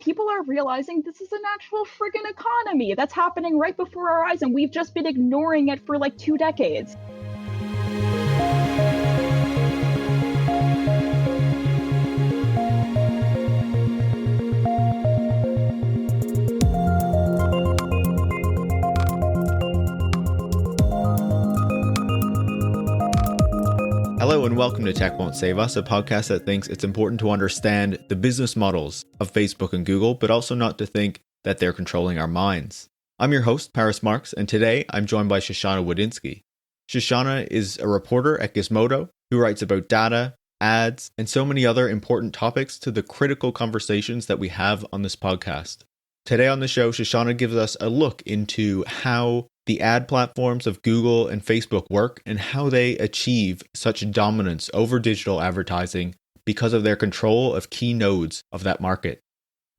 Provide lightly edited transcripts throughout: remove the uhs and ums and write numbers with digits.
people are realizing this is an actual friggin' economy that's happening right before our eyes, and we've just been ignoring it for like 2 decades. Hello and welcome to Tech Won't Save Us, a podcast that thinks it's important to understand the business models of Facebook and Google, but also not to think that they're controlling our minds. I'm your host, Paris Marks, and today I'm joined by Shoshana Wodinsky. Shoshana is a reporter at Gizmodo who writes about data, ads, and so many other important topics to the critical conversations that we have on this podcast. Today on the show, Shoshana gives us a look into how the ad platforms of Google and Facebook work and how they achieve such dominance over digital advertising because of their control of key nodes of that market.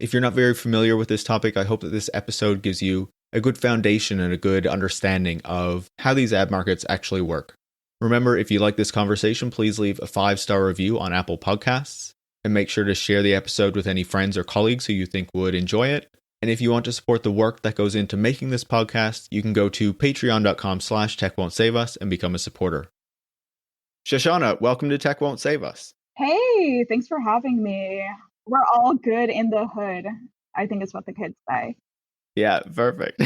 If you're not very familiar with this topic, I hope that this episode gives you a good foundation and a good understanding of how these ad markets actually work. Remember, if you like this conversation, please leave a 5-star review on Apple Podcasts and make sure to share the episode with any friends or colleagues who you think would enjoy it. And if you want to support the work that goes into making this podcast, you can go to patreon.com/techwon'tsave-us and become a supporter. Shoshana, welcome to Tech Won't Save Us. Hey, thanks for having me. We're all good in the hood, I think is what the kids say. Yeah, perfect.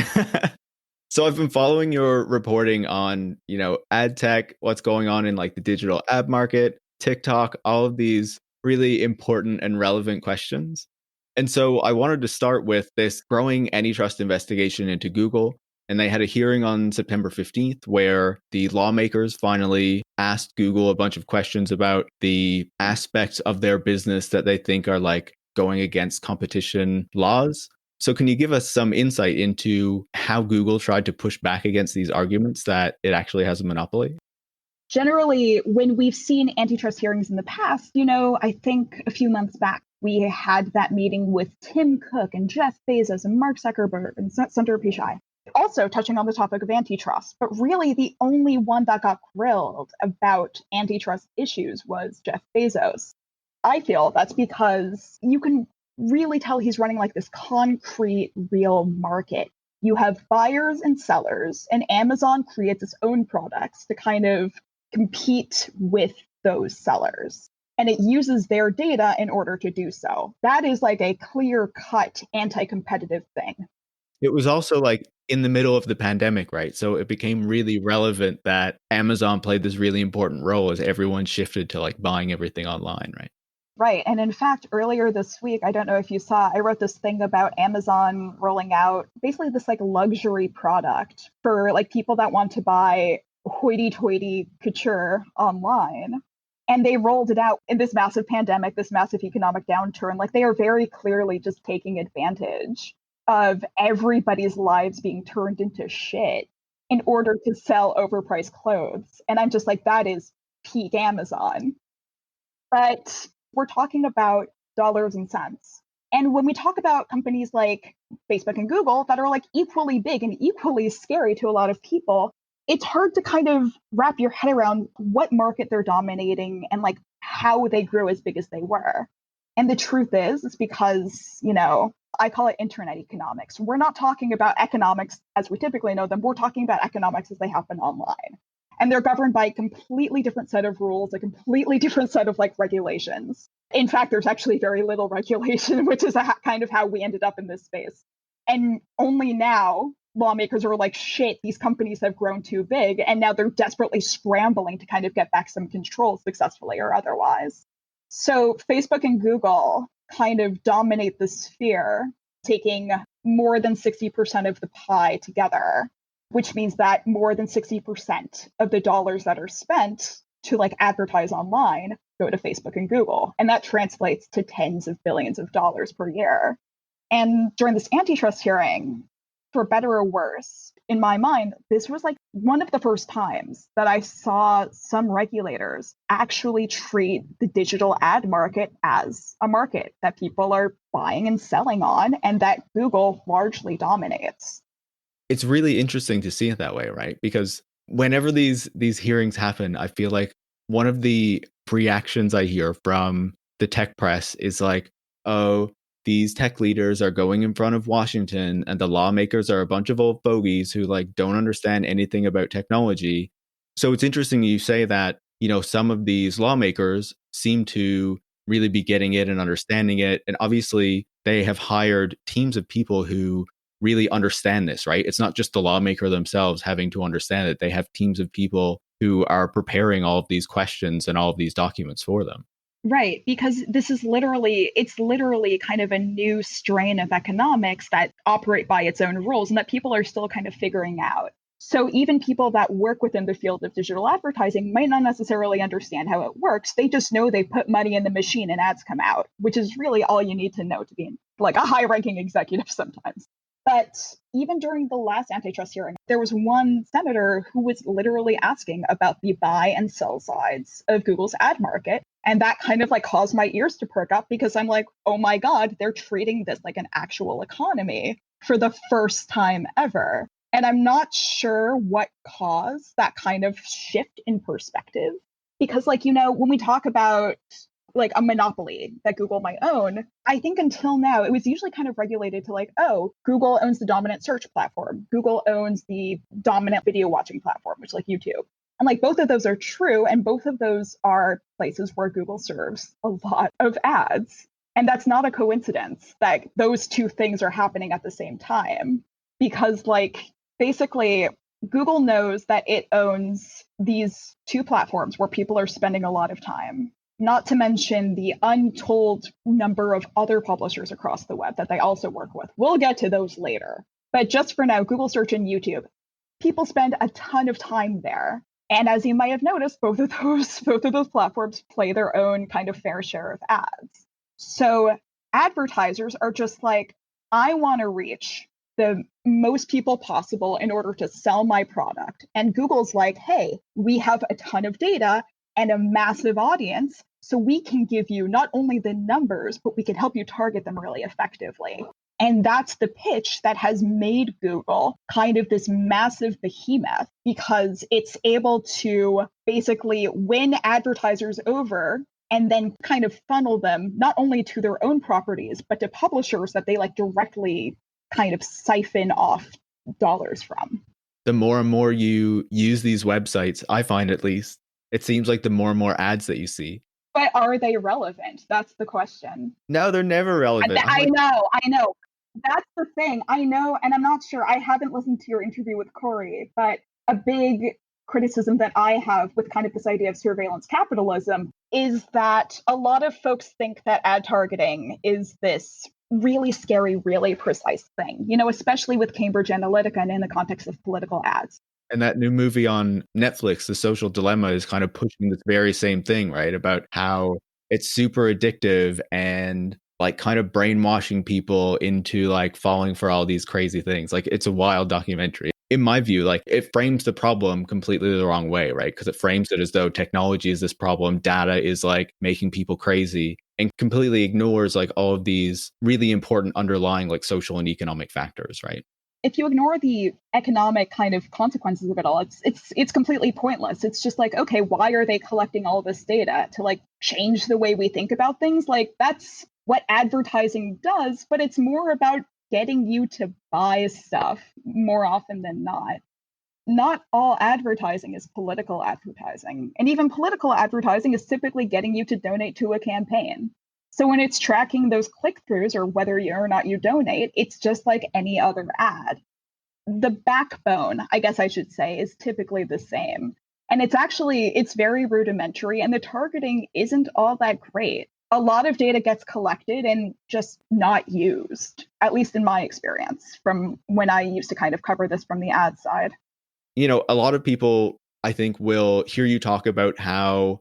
So I've been following your reporting on, ad tech, what's going on in like the digital ad market, TikTok, all of these really important and relevant questions. And so I wanted to start with this growing antitrust investigation into Google. And they had a hearing on September 15th where the lawmakers finally asked Google a bunch of questions about the aspects of their business that they think are like going against competition laws. So can you give us some insight into how Google tried to push back against these arguments that it actually has a monopoly? Generally, when we've seen antitrust hearings in the past, I think a few months back, we had that meeting with Tim Cook and Jeff Bezos and Mark Zuckerberg and Sundar Pichai. Also touching on the topic of antitrust, but really the only one that got grilled about antitrust issues was Jeff Bezos. I feel that's because you can really tell he's running like this concrete, real market. You have buyers and sellers, and Amazon creates its own products to kind of compete with those sellers. And it uses their data in order to do so. That is like a clear-cut anti-competitive thing. It was also like in the middle of the pandemic, right? So it became really relevant that Amazon played this really important role as everyone shifted to like buying everything online, right? Right. And in fact, earlier this week, I don't know if you saw, I wrote this thing about Amazon rolling out basically this like luxury product for like people that want to buy hoity-toity couture online. And they rolled it out in this massive pandemic, this massive economic downturn. Like they are very clearly just taking advantage of everybody's lives being turned into shit in order to sell overpriced clothes. And I'm just like, that is peak Amazon. But we're talking about dollars and cents. And when we talk about companies like Facebook and Google that are like equally big and equally scary to a lot of people, it's hard to kind of wrap your head around what market they're dominating and like how they grew as big as they were. And the truth is, it's because, I call it internet economics. We're not talking about economics as we typically know them. We're talking about economics as they happen online. And they're governed by a completely different set of rules, a completely different set of like regulations. In fact, there's actually very little regulation, which is kind of how we ended up in this space. And only now lawmakers are like, shit, these companies have grown too big. And now they're desperately scrambling to kind of get back some control successfully or otherwise. So Facebook and Google kind of dominate the sphere, taking more than 60% of the pie together, which means that more than 60% of the dollars that are spent to like advertise online go to Facebook and Google. And that translates to tens of billions of dollars per year. And during this antitrust hearing, for better or worse, in my mind, this was like one of the first times that I saw some regulators actually treat the digital ad market as a market that people are buying and selling on and that Google largely dominates. It's really interesting to see it that way, right? Because whenever these hearings happen, I feel like one of the reactions I hear from the tech press is like, oh, these tech leaders are going in front of Washington and the lawmakers are a bunch of old fogies who like don't understand anything about technology. So it's interesting you say that, some of these lawmakers seem to really be getting it and understanding it. And obviously they have hired teams of people who really understand this, right? It's not just the lawmaker themselves having to understand it. They have teams of people who are preparing all of these questions and all of these documents for them. Right, because it's literally kind of a new strain of economics that operate by its own rules and that people are still kind of figuring out. So even people that work within the field of digital advertising might not necessarily understand how it works. They just know they put money in the machine and ads come out, which is really all you need to know to be like a high-ranking executive sometimes. But even during the last antitrust hearing, there was one senator who was literally asking about the buy and sell sides of Google's ad market. And that kind of like caused my ears to perk up because I'm like, oh my God, they're treating this like an actual economy for the first time ever. And I'm not sure what caused that kind of shift in perspective. Because when we talk about like a monopoly that Google might own, I think until now, it was usually kind of regulated to like, oh, Google owns the dominant search platform. Google owns the dominant video watching platform, which is like YouTube. And like both of those are true. And both of those are places where Google serves a lot of ads. And that's not a coincidence that those two things are happening at the same time. Because like basically, Google knows that it owns these two platforms where people are spending a lot of time. Not to mention the untold number of other publishers across the web that they also work with. We'll get to those later. But just for now, Google search and YouTube, people spend a ton of time there. And as you might have noticed, both of those platforms play their own kind of fair share of ads. So advertisers are just like, I want to reach the most people possible in order to sell my product. And Google's like, hey, we have a ton of data and a massive audience. So we can give you not only the numbers, but we can help you target them really effectively. And that's the pitch that has made Google kind of this massive behemoth because it's able to basically win advertisers over and then kind of funnel them not only to their own properties, but to publishers that they like directly kind of siphon off dollars from. The more and more you use these websites, I find at least, it seems like the more and more ads that you see. But are they relevant? That's the question. No, they're never relevant. I know. That's the thing. I know, and I'm not sure. I haven't listened to your interview with Corey, but a big criticism that I have with kind of this idea of surveillance capitalism is that a lot of folks think that ad targeting is this really scary, really precise thing, especially with Cambridge Analytica and in the context of political ads. And that new movie on Netflix, The Social Dilemma, is kind of pushing this very same thing, right? About how it's super addictive and like kind of brainwashing people into like falling for all these crazy things. Like it's a wild documentary. In my view, like it frames the problem completely the wrong way, right? Because it frames it as though technology is this problem, data is like making people crazy, and completely ignores like all of these really important underlying like social and economic factors, right? If you ignore the economic kind of consequences of it all, it's completely pointless. It's just like, okay, why are they collecting all this data to like change the way we think about things? Like that's what advertising does, but it's more about getting you to buy stuff more often than not. Not all advertising is political advertising. And even political advertising is typically getting you to donate to a campaign. So when it's tracking those click-throughs or whether or not you donate, it's just like any other ad. The backbone, I guess I should say, is typically the same. And it's very rudimentary and the targeting isn't all that great. A lot of data gets collected and just not used, at least in my experience, from when I used to kind of cover this from the ad side. A lot of people, I think, will hear you talk about how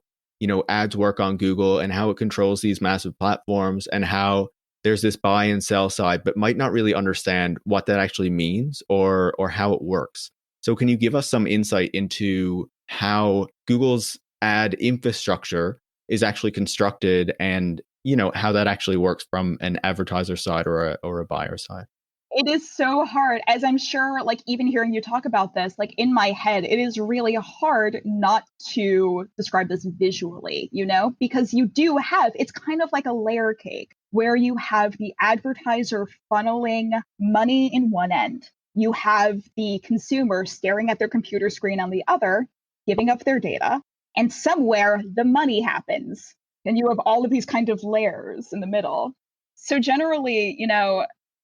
ads work on Google and how it controls these massive platforms and how there's this buy and sell side, but might not really understand what that actually means or how it works. So can you give us some insight into how Google's ad infrastructure is actually constructed and, how that actually works from an advertiser side or a buyer side? It is so hard, as I'm sure, like even hearing you talk about this, like in my head, it is really hard not to describe this visually, because it's kind of like a layer cake. where you have the advertiser funneling money in one end. You have the consumer staring at their computer screen on the other, giving up their data, and somewhere the money happens. And you have all of these kind of layers in the middle. So generally,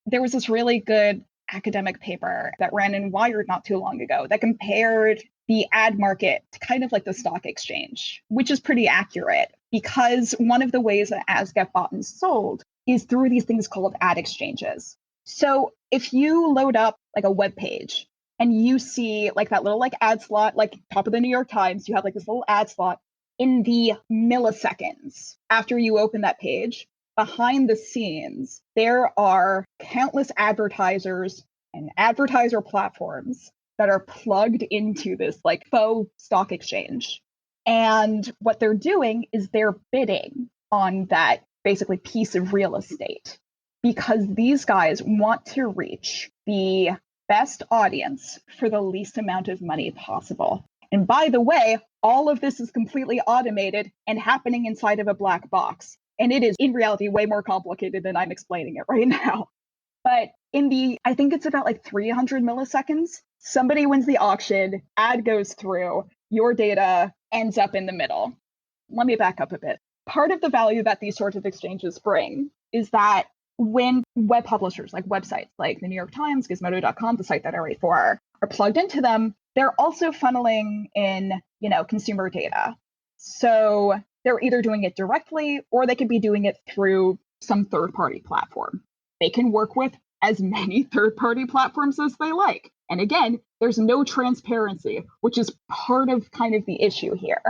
there was this really good academic paper that ran in Wired not too long ago that compared the ad market to kind of like the stock exchange, which is pretty accurate because one of the ways that ads get bought and sold is through these things called ad exchanges. So if you load up like a web page and you see like that little like ad slot, like top of the New York Times, you have like this little ad slot in the milliseconds after you open that page. Behind the scenes, there are countless advertisers and advertiser platforms that are plugged into this like faux stock exchange. And what they're doing is they're bidding on that basically piece of real estate because these guys want to reach the best audience for the least amount of money possible. And by the way, all of this is completely automated and happening inside of a black box. And it is in reality way more complicated than I'm explaining it right now. But I think it's about like 300 milliseconds, somebody wins the auction, ad goes through, your data ends up in the middle. Let me back up a bit. Part of the value that these sorts of exchanges bring is that when web publishers like websites like the New York Times, Gizmodo.com, the site that I write for, are plugged into them, they're also funneling in, consumer data. So they're either doing it directly or they could be doing it through some third-party platform. They can work with as many third-party platforms as they like. And again, there's no transparency, which is part of kind of the issue here.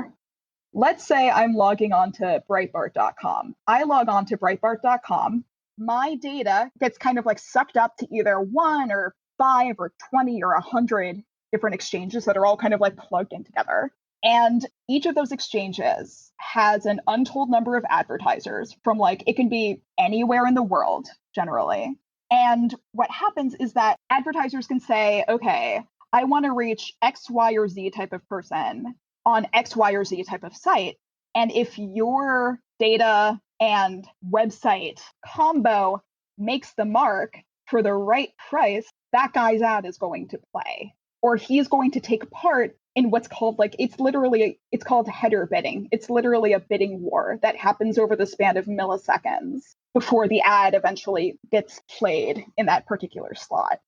Let's say I'm logging on to Breitbart.com. I log on to Breitbart.com. My data gets kind of like sucked up to either 1 or 5 or 20 or 100 different exchanges that are all kind of like plugged in together. And each of those exchanges has an untold number of advertisers from like, it can be anywhere in the world generally. And what happens is that advertisers can say, okay, I want to reach X, Y, or Z type of person on X, Y, or Z type of site. And if your data and website combo makes the mark for the right price, that guy's ad is going to play. Or he's going to take part in what's called it's called header bidding. It's literally a bidding war that happens over the span of milliseconds before the ad eventually gets played in that particular slot.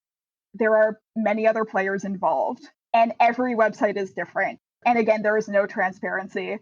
There are many other players involved, and every website is different. And again, there is no transparency.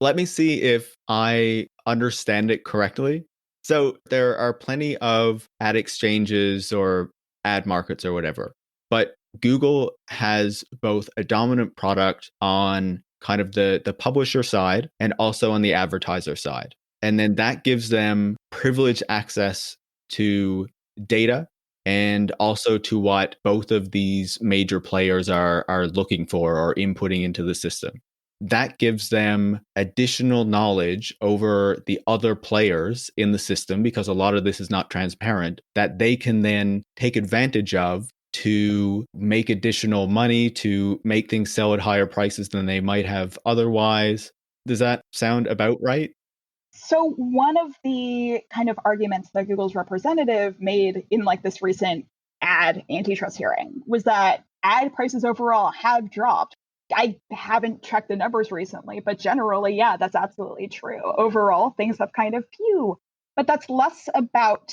Let me see if I understand it correctly. So there are plenty of ad exchanges or ad markets or whatever, but Google has both a dominant product on kind of the publisher side and also on the advertiser side. And then that gives them privileged access to data and also to what both of these major players are looking for or inputting into the system. That gives them additional knowledge over the other players in the system because a lot of this is not transparent that they can then take advantage of to make additional money, to make things sell at higher prices than they might have otherwise. Does that sound about right? So one of the kind of arguments that Google's representative made in like this recent ad antitrust hearing was that ad prices overall have dropped. I haven't checked the numbers recently, but generally, yeah, that's absolutely true. Overall, things have kind of but that's less about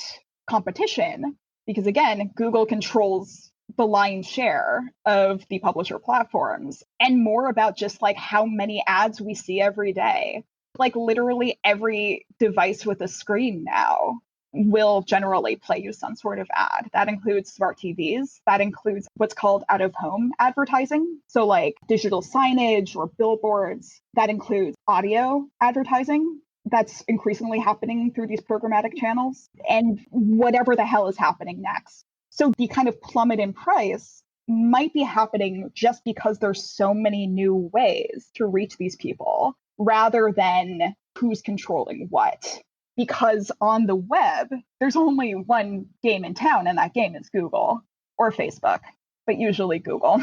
competition because again, Google controls the lion's share of the publisher platforms and more about just like how many ads we see every day. Like literally every device with a screen now will generally play you some sort of ad. That includes smart TVs. That includes what's called out-of-home advertising. So like digital signage or billboards. That includes audio advertising. That's increasingly happening through these programmatic channels and whatever the hell is happening next. So the kind of plummet in price might be happening just because there's so many new ways to reach these people rather than who's controlling what. Because on the web, there's only one game in town, and that game is Google or Facebook, but usually Google.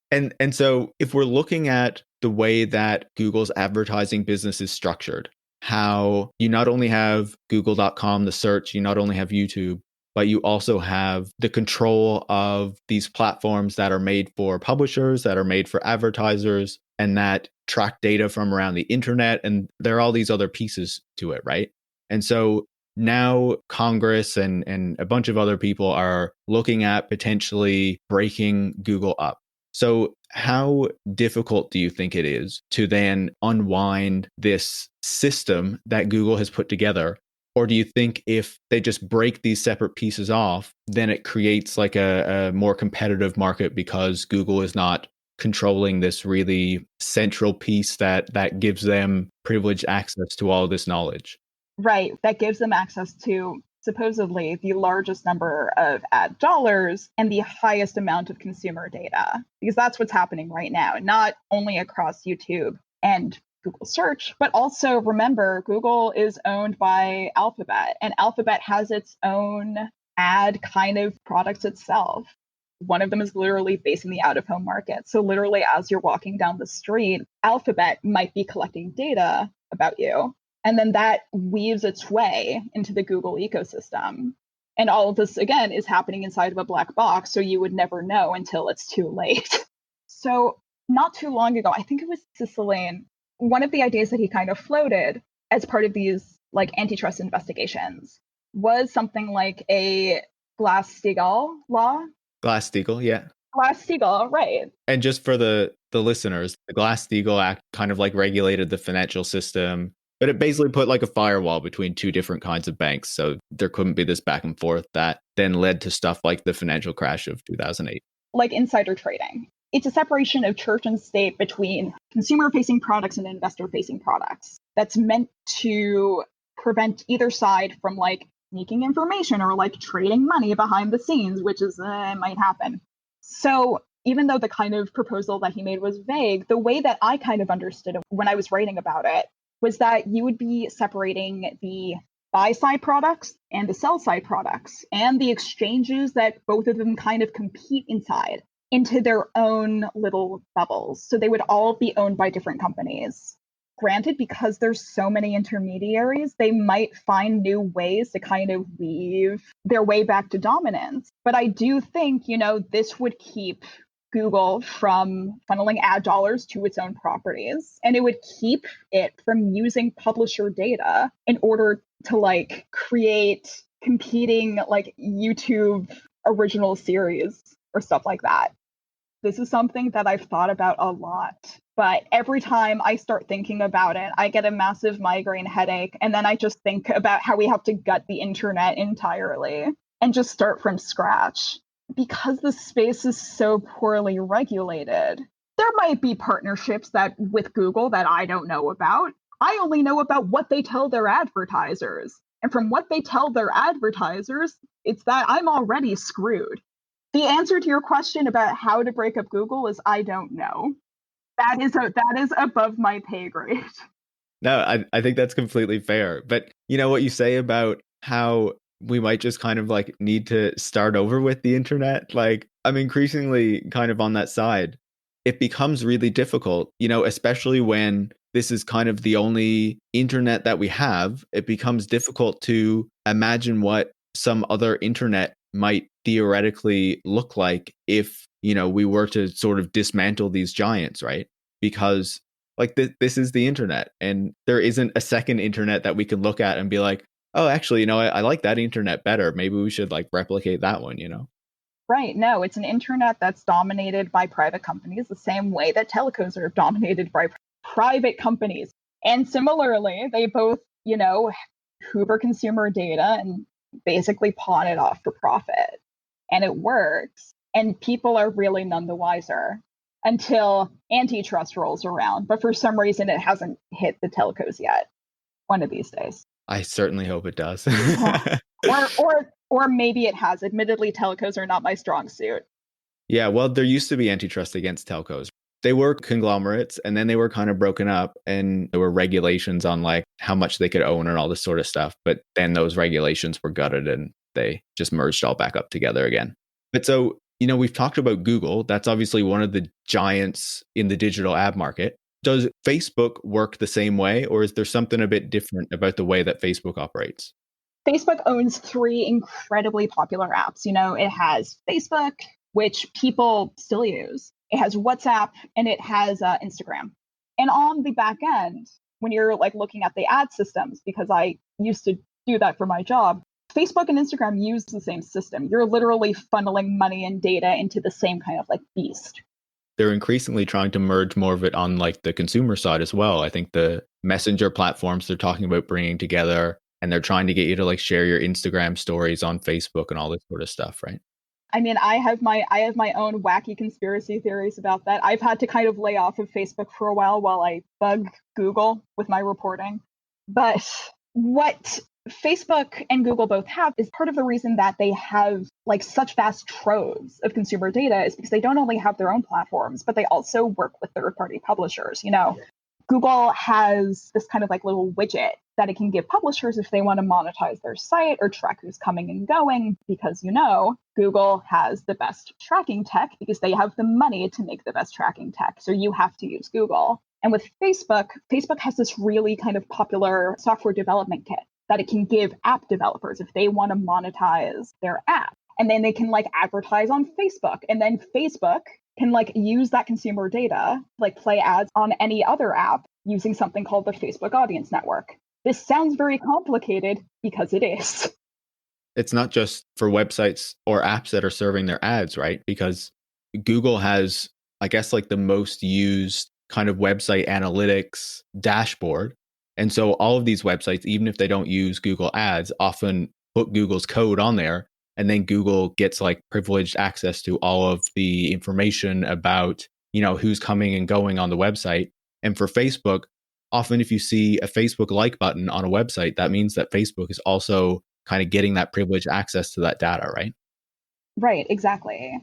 And so if we're looking at the way that Google's advertising business is structured, how you not only have google.com, the search, you not only have YouTube, but you also have the control of these platforms that are made for publishers, that are made for advertisers, and that track data from around the internet. And there are all these other pieces to it, right? And so now Congress and a bunch of other people are looking at potentially breaking Google up. So how difficult do you think it is to then unwind this system that Google has put together? Or do you think if they just break these separate pieces off, then it creates like a more competitive market because Google is not controlling this really central piece that gives them privileged access to all this knowledge? Right. That gives them access to supposedly the largest number of ad dollars and the highest amount of consumer data, because that's what's happening right now, not only across YouTube and Google search, but also remember, Google is owned by Alphabet, and Alphabet has its own ad kind of products itself. One of them is literally based in the out-of-home market. So literally, as you're walking down the street, Alphabet might be collecting data about you. And then that weaves its way into the Google ecosystem. And all of this, again, is happening inside of a black box. So you would never know until it's too late. So not too long ago, I think it was Cicilline, one of the ideas that he kind of floated as part of these like antitrust investigations was something like a Glass-Steagall law. Glass-Steagall, yeah. Glass-Steagall, right. And just for the listeners, the Glass-Steagall Act kind of like regulated the financial system, but it basically put like a firewall between two different kinds of banks. So there couldn't be this back and forth that then led to stuff like the financial crash of 2008. Like insider trading. It's a separation of church and state between consumer-facing products and investor-facing products that's meant to prevent either side from like sneaking information or like trading money behind the scenes, which is might happen. So even though the kind of proposal that he made was vague, the way that I kind of understood it when I was writing about it was that you would be separating the buy-side products and the sell-side products and the exchanges that both of them kind of compete inside into their own little bubbles. So they would all be owned by different companies. Granted, because there's so many intermediaries, they might find new ways to kind of weave their way back to dominance. But I do think, this would keep Google from funneling ad dollars to its own properties. And it would keep it from using publisher data in order to like create competing like YouTube original series or stuff like that. This is something that I've thought about a lot, but every time I start thinking about it, I get a massive migraine headache. And then I just think about how we have to gut the internet entirely and just start from scratch. Because the space is so poorly regulated, there might be partnerships that with Google that I don't know about. I only know about what they tell their advertisers. And from what they tell their advertisers, it's that I'm already screwed. The answer to your question about how to break up Google is I don't know. That is above my pay grade. No, I think that's completely fair. But you know what you say about how we might just kind of like need to start over with the internet? Like, I'm increasingly kind of on that side. It becomes really difficult, especially when this is kind of the only internet that we have. It becomes difficult to imagine what some other internet might theoretically look like if, we were to sort of dismantle these giants, right? Because like this is the internet, and there isn't a second internet that we can look at and be like, oh, actually, I like that internet better. Maybe we should like replicate that one, Right. No, it's an internet that's dominated by private companies the same way that telcos are dominated by private companies. And similarly, they both, hoover consumer data and basically pawn it off for profit. And it works. And people are really none the wiser until antitrust rolls around. But for some reason, it hasn't hit the telcos yet. One of these days. I certainly hope it does. Or maybe it has. Admittedly, telcos are not my strong suit. Yeah, well, there used to be antitrust against telcos. They were conglomerates, and then they were kind of broken up, and there were regulations on like how much they could own and all this sort of stuff. But then those regulations were gutted and they just merged all back up together again. But so, we've talked about Google. That's obviously one of the giants in the digital ad market. Does Facebook work the same way, or is there something a bit different about the way that Facebook operates? Facebook owns three incredibly popular apps. It has Facebook, which people still use. It has WhatsApp and it has Instagram. And on the back end, when you're like looking at the ad systems, because I used to do that for my job, Facebook and Instagram use the same system. You're literally funneling money and data into the same kind of like beast. They're increasingly trying to merge more of it on like the consumer side as well. I think the messenger platforms they're talking about bringing together, and they're trying to get you to like share your Instagram stories on Facebook and all this sort of stuff, right? I mean, I have my own wacky conspiracy theories about that. I've had to kind of lay off of Facebook for a while I bug Google with my reporting. But what Facebook and Google both have is part of the reason that they have like such vast troves of consumer data is because they don't only have their own platforms, but they also work with third-party publishers. Google has this kind of like little widget that it can give publishers if they want to monetize their site or track who's coming and going, because Google has the best tracking tech because they have the money to make the best tracking tech. So you have to use Google. And with Facebook has this really kind of popular software development kit that it can give app developers if they want to monetize their app. And then they can like advertise on Facebook. And then Facebook can like use that consumer data, like play ads on any other app using something called the Facebook Audience Network. This sounds very complicated because it is. It's not just for websites or apps that are serving their ads, right? Because Google has, I guess, like the most used kind of website analytics dashboard. And so all of these websites, even if they don't use Google ads, often put Google's code on there. And then Google gets like privileged access to all of the information about, who's coming and going on the website. And for Facebook, often if you see a Facebook like button on a website, that means that Facebook is also kind of getting that privileged access to that data, right? Right, exactly.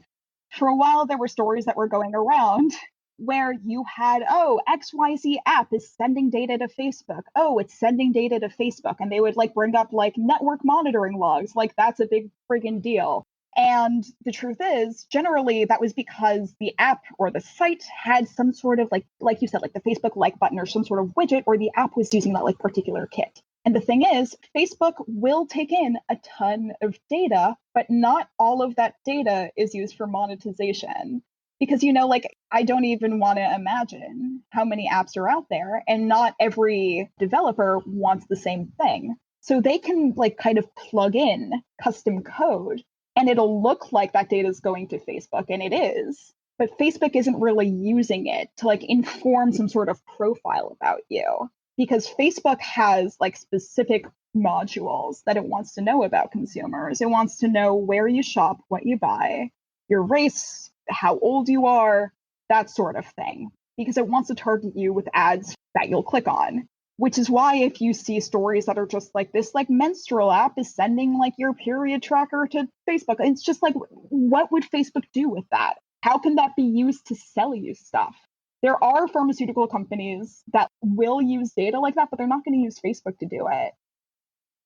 For a while, there were stories that were going around where you had, XYZ app is sending data to Facebook. Oh, it's sending data to Facebook. And they would like bring up like network monitoring logs. Like that's a big friggin' deal. And the truth is, generally, that was because the app or the site had some sort of like you said, like the Facebook like button or some sort of widget, or the app was using that like particular kit. And the thing is, Facebook will take in a ton of data, but not all of that data is used for monetization. Because, I don't even want to imagine how many apps are out there, and not every developer wants the same thing. So they can like kind of plug in custom code and it'll look like that data is going to Facebook, and it is. But Facebook isn't really using it to like inform some sort of profile about you, because Facebook has like specific modules that it wants to know about consumers. It wants to know where you shop, what you buy, your race, how old you are, that sort of thing, because it wants to target you with ads that you'll click on. Which is why if you see stories that are just like this, like menstrual app is sending like your period tracker to Facebook, it's just like, what would Facebook do with that? How can that be used to sell you stuff? There are pharmaceutical companies that will use data like that, but they're not going to use Facebook to do it.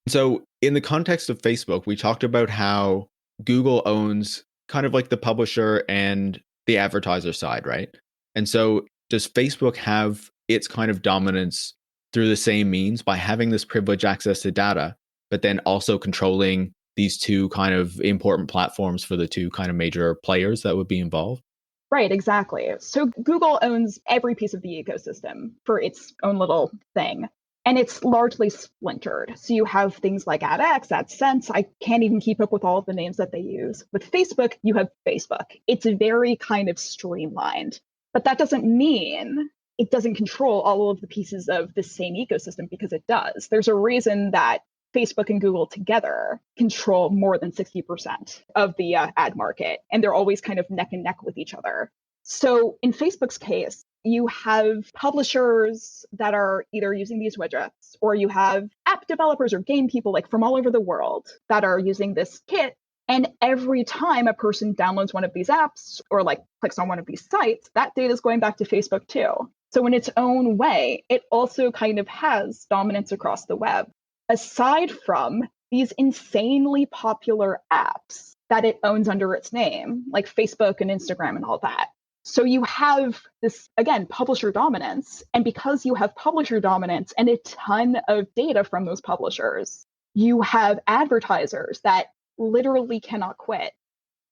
So in the context of Facebook, we talked about how Google owns kind of like the publisher and the advertiser side, right? And so does Facebook have its kind of dominance through the same means by having this privileged access to data, but then also controlling these two kind of important platforms for the two kind of major players that would be involved? Right, exactly. So Google owns every piece of the ecosystem for its own little thing. And it's largely splintered. So you have things like AdX, AdSense. I can't even keep up with all of the names that they use. With Facebook, you have Facebook. It's very kind of streamlined. But that doesn't mean it doesn't control all of the pieces of the same ecosystem, because it does. There's a reason that Facebook and Google together control more than 60% of the ad market, and they're always kind of neck and neck with each other. So in Facebook's case, you have publishers that are either using these widgets, or you have app developers or game people like from all over the world that are using this kit. And every time a person downloads one of these apps or like clicks on one of these sites, that data is going back to Facebook too. So in its own way, it also kind of has dominance across the web, aside from these insanely popular apps that it owns under its name, like Facebook and Instagram and all that. So you have this, again, publisher dominance. And because you have publisher dominance and a ton of data from those publishers, you have advertisers that literally cannot quit.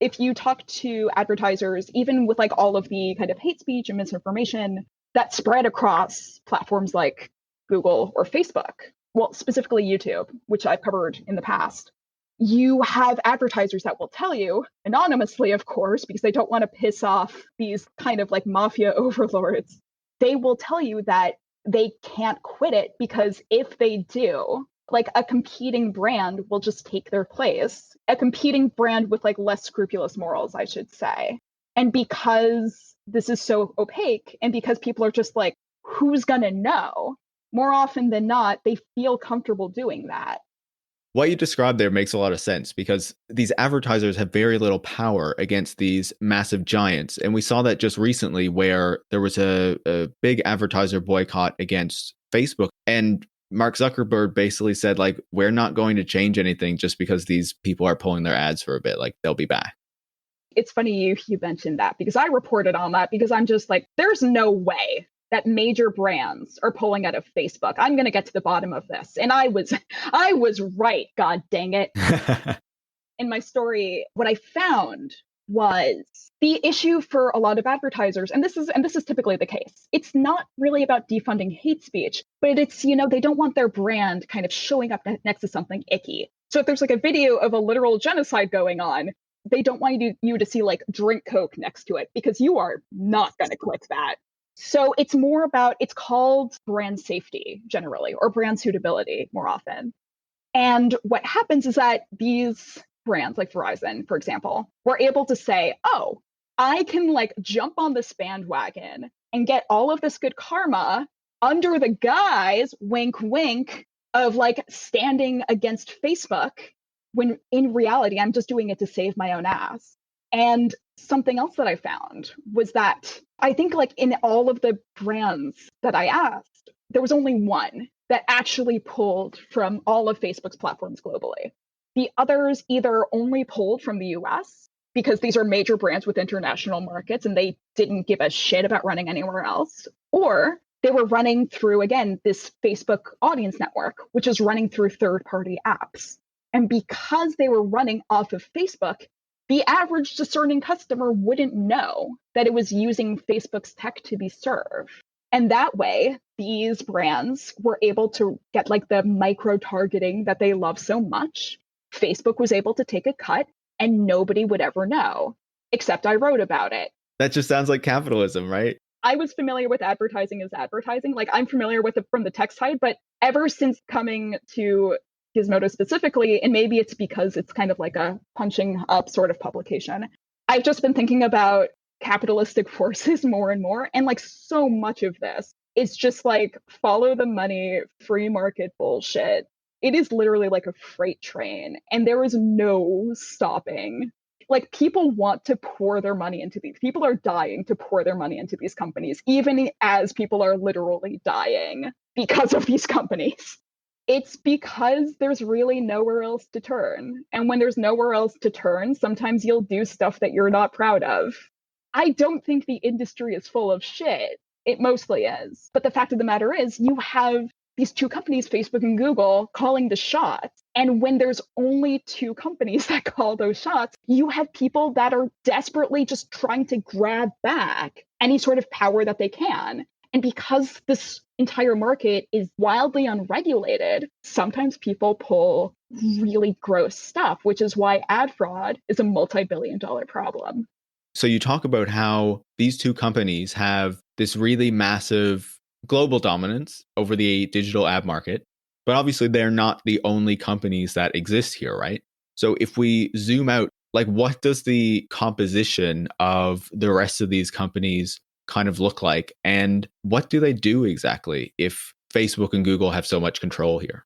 If you talk to advertisers, even with like all of the kind of hate speech and misinformation that spread across platforms like Google or Facebook, well, specifically YouTube, which I've covered in the past, you have advertisers that will tell you, anonymously, of course, because they don't want to piss off these kind of like mafia overlords. They will tell you that they can't quit it because if they do, like a competing brand will just take their place, a competing brand with like less scrupulous morals, I should say. And because this is so opaque and because people are just like, who's going to know? More often than not, they feel comfortable doing that. What you described there makes a lot of sense because these advertisers have very little power against these massive giants. And we saw that just recently where there was a big advertiser boycott against Facebook. And Mark Zuckerberg basically said, like, we're not going to change anything just because these people are pulling their ads for a bit. Like, they'll be back. It's funny you mentioned that because I reported on that because I'm just like, there's no way that major brands are pulling out of Facebook. I'm going to get to the bottom of this. And I was right, god dang it. In my story, what I found was the issue for a lot of advertisers, and this is typically the case. It's not really about defunding hate speech, but it's, they don't want their brand kind of showing up next to something icky. So if there's like a video of a literal genocide going on, they don't want you to see like drink Coke next to it because you are not going to click that. So it's more about, it's called brand safety generally, or brand suitability more often. And what happens is that these brands like Verizon, for example, were able to say, oh, I can like jump on this bandwagon and get all of this good karma under the guise, wink, wink, of like standing against Facebook, when in reality, I'm just doing it to save my own ass. And something else that I found was that I think like in all of the brands that I asked, there was only one that actually pulled from all of Facebook's platforms globally. The others either only pulled from the US because these are major brands with international markets and they didn't give a shit about running anywhere else, or they were running through, again, this Facebook audience network, which is running through third-party apps. And because they were running off of Facebook, the average discerning customer wouldn't know that it was using Facebook's tech to be served. And that way, these brands were able to get like the micro targeting that they love so much. Facebook was able to take a cut and nobody would ever know, except I wrote about it. That just sounds like capitalism, right? I was familiar with advertising as advertising. Like I'm familiar with it from the tech side, but ever since coming to Gizmodo specifically, and maybe it's because it's kind of like a punching up sort of publication, I've just been thinking about capitalistic forces more and more. And like so much of this is just like follow the money, free market bullshit. It is literally like a freight train and there is no stopping. Like people want to pour their money into these. People are dying to pour their money into these companies, even as people are literally dying because of these companies. It's because there's really nowhere else to turn. And when there's nowhere else to turn, sometimes you'll do stuff that you're not proud of. I don't think the industry is full of shit. It mostly is. But the fact of the matter is, you have these two companies, Facebook and Google, calling the shots. And when there's only two companies that call those shots, you have people that are desperately just trying to grab back any sort of power that they can. And because this entire market is wildly unregulated, sometimes people pull really gross stuff, which is why ad fraud is a multi-billion-dollar problem. So you talk about how these two companies have this really massive global dominance over the digital ad market, but obviously they're not the only companies that exist here, right? So if we zoom out, like what does the composition of the rest of these companies kind of look like? And what do they do exactly if Facebook and Google have so much control here?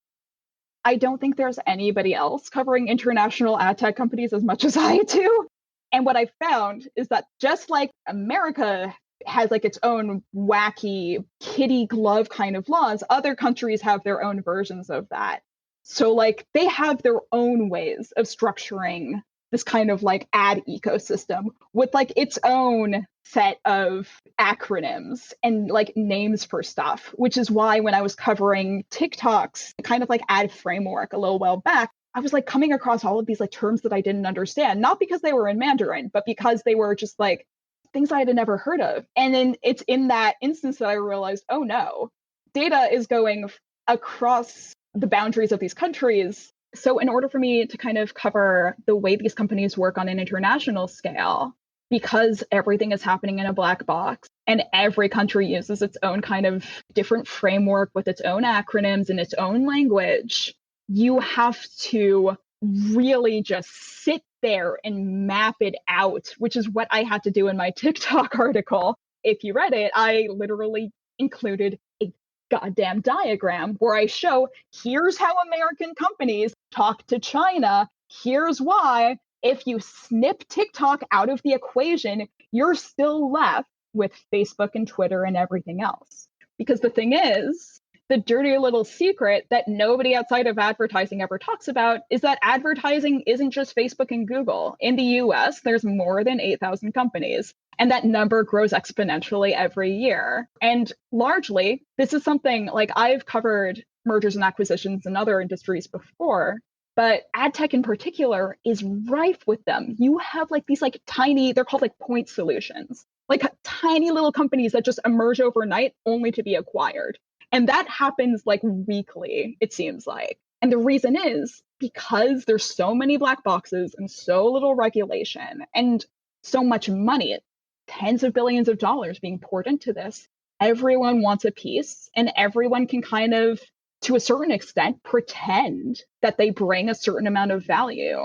I don't think there's anybody else covering international ad tech companies as much as I do. And what I found is that just like America has like its own wacky kitty glove kind of laws, other countries have their own versions of that. So like they have their own ways of structuring this kind of like ad ecosystem with like its own set of acronyms and like names for stuff, which is why when I was covering TikTok's kind of like ad framework a little while back, I was like coming across all of these like terms that I didn't understand, not because they were in Mandarin, but because they were just like things I had never heard of. And then it's in that instance that I realized, oh no, data is going across the boundaries of these countries. So in order for me to kind of cover the way these companies work on an international scale, because everything is happening in a black box and every country uses its own kind of different framework with its own acronyms and its own language, you have to really just sit there and map it out, which is what I had to do in my TikTok article. If you read it, I literally included a goddamn diagram where I show here's how American companies talk to China. Here's why. If you snip TikTok out of the equation, you're still left with Facebook and Twitter and everything else. Because the thing is, the dirty little secret that nobody outside of advertising ever talks about is that advertising isn't just Facebook and Google. In the US, there's more than 8,000 companies, and that number grows exponentially every year. And largely, this is something like I've covered mergers and acquisitions in other industries before, but ad tech in particular is rife with them. You have like these like tiny, they're called like point solutions, like tiny little companies that just emerge overnight only to be acquired. And that happens like weekly, it seems like. And the reason is because there's so many black boxes and so little regulation and so much money, tens of billions of dollars being poured into this. Everyone wants a piece and everyone can kind of, to a certain extent, pretend that they bring a certain amount of value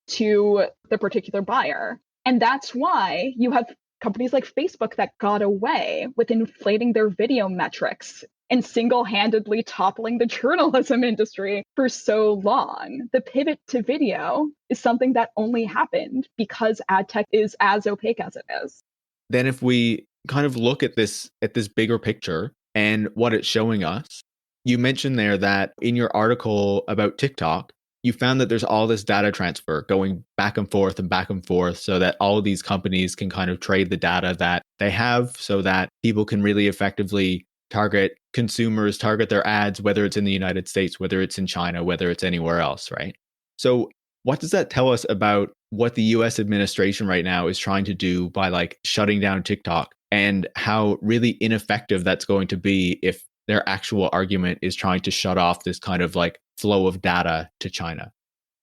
to the particular buyer. And that's why you have companies like Facebook that got away with inflating their video metrics and single-handedly toppling the journalism industry for so long. The pivot to video is something that only happened because ad tech is as opaque as it is. Then if we kind of look at this bigger picture and what it's showing us, you mentioned there that in your article about TikTok, you found that there's all this data transfer going back and forth so that all of these companies can kind of trade the data that they have so that people can really effectively target consumers, target their ads, whether it's in the United States, whether it's in China, whether it's anywhere else, right? So what does that tell us about what the US administration right now is trying to do by like shutting down TikTok and how really ineffective that's going to be if their actual argument is trying to shut off this kind of like flow of data to China?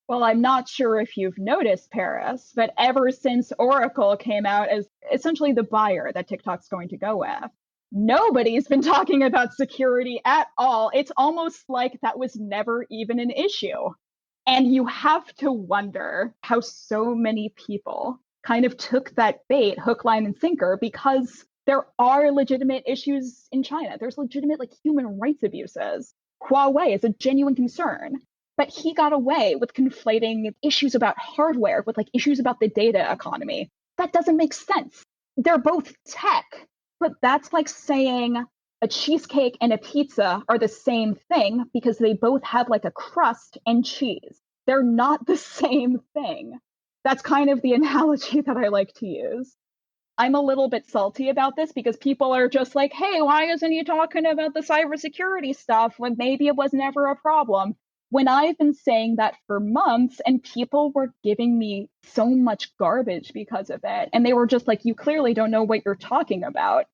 Well, I'm not sure if you've noticed, Paris, but ever since Oracle came out as essentially the buyer that TikTok's going to go with, nobody's been talking about security at all. It's almost like that was never even an issue. And you have to wonder how so many people kind of took that bait, hook, line, and sinker, because there are legitimate issues in China. There's legitimate like human rights abuses. Huawei is a genuine concern. But he got away with conflating issues about hardware with like issues about the data economy. That doesn't make sense. They're both tech, but that's like saying a cheesecake and a pizza are the same thing because they both have like a crust and cheese. They're not the same thing. That's kind of the analogy that I like to use. I'm a little bit salty about this because people are just like, hey, why isn't he talking about the cybersecurity stuff when maybe it was never a problem? When I've been saying that for months and people were giving me so much garbage because of it. And they were just like, you clearly don't know what you're talking about.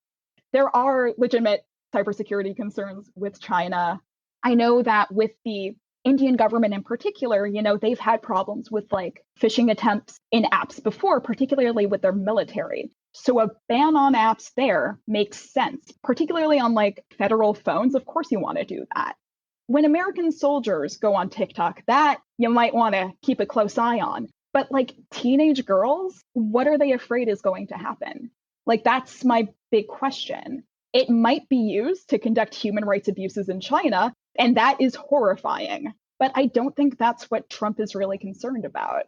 There are legitimate cybersecurity concerns with China. I know that with the Indian government in particular, you know, they've had problems with like phishing attempts in apps before, particularly with their military. So a ban on apps there makes sense, particularly on like federal phones. Of course you want to do that. When American soldiers go on TikTok, that you might want to keep a close eye on. But like teenage girls, what are they afraid is going to happen? Like, that's my big question. It might be used to conduct human rights abuses in China, and that is horrifying. But I don't think that's what Trump is really concerned about.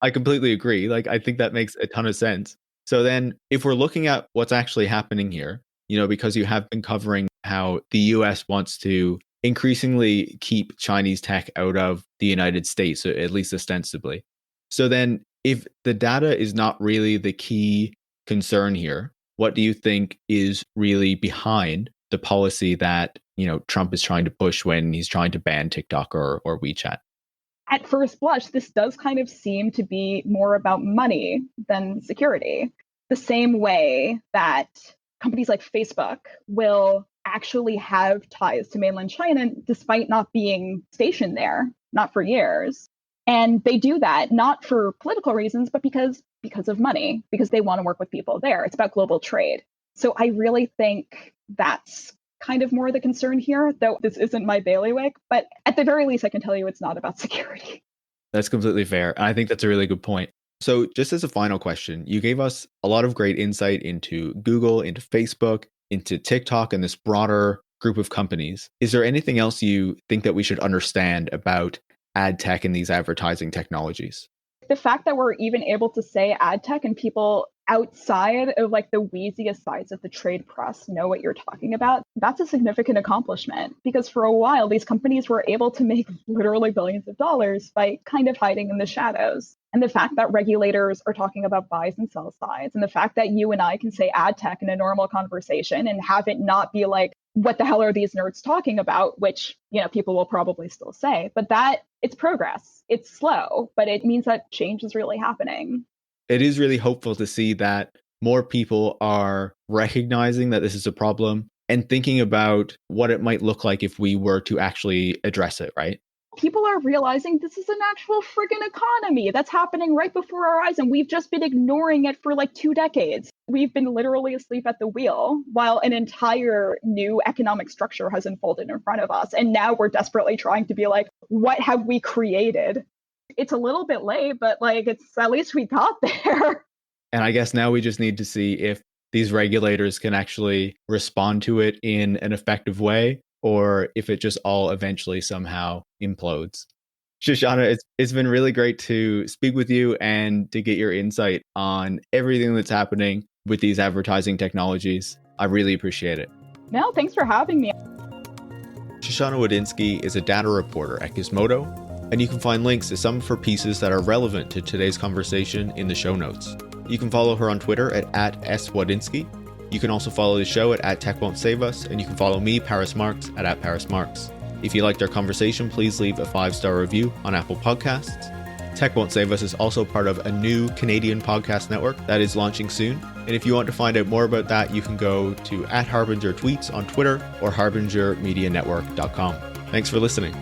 I completely agree. Like, I think that makes a ton of sense. So then if we're looking at what's actually happening here, you know, because you have been covering how the US wants to increasingly keep Chinese tech out of the United States, at least ostensibly. So then If the data is not really the key concern here, what do you think is really behind the policy that, Trump is trying to push when he's trying to ban TikTok or WeChat? At first blush, this does kind of seem to be more about money than security. The same way that companies like Facebook will actually have ties to mainland China despite not being stationed there, not for years. And they do that not for political reasons, but because of money, because they want to work with people there. It's about global trade. So I really think that's kind of more the concern here, though this isn't my bailiwick. But at the very least, I can tell you it's not about security. That's completely fair. And I think that's a really good point. So just as a final question, you gave us a lot of great insight into Google, into Facebook, into TikTok, and this broader group of companies. Is there anything else you think that we should understand about ad tech and these advertising technologies? The fact that we're even able to say ad tech and people outside of like the wheeziest sides of the trade press know what you're talking about, that's a significant accomplishment. Because for a while, these companies were able to make literally billions of dollars by kind of hiding in the shadows. And the fact that regulators are talking about buys and sell sides, and the fact that you and I can say ad tech in a normal conversation and have it not be like, what the hell are these nerds talking about? Which, people will probably still say, but that it's progress. It's slow, but it means that change is really happening. It is really hopeful to see that more people are recognizing that this is a problem and thinking about what it might look like if we were to actually address it, right? People are realizing this is an actual friggin' economy that's happening right before our eyes, and we've just been ignoring it for like 2 decades. We've been literally asleep at the wheel while an entire new economic structure has unfolded in front of us. And now we're desperately trying to be like, what have we created? It's a little bit late, but it's at least we got there. And I guess now we just need to see if these regulators can actually respond to it in an effective way, or if it just all eventually somehow implodes. Shoshana, it's been really great to speak with you and to get your insight on everything that's happening with these advertising technologies. I really appreciate it. No, thanks for having me. Shoshana Wodinsky is a data reporter at Gizmodo, and you can find links to some of her pieces that are relevant to today's conversation in the show notes. You can follow her on Twitter at @swodinsky. You can also follow the show at Tech Won't Save Us, and you can follow me, Paris Marks, at Paris Marks. If you liked our conversation, please leave a 5-star review on Apple Podcasts. Tech Won't Save Us is also part of a new Canadian podcast network that is launching soon. And if you want to find out more about that, you can go to @Harbinger Tweets on Twitter or harbingermedianetwork.com. Thanks for listening.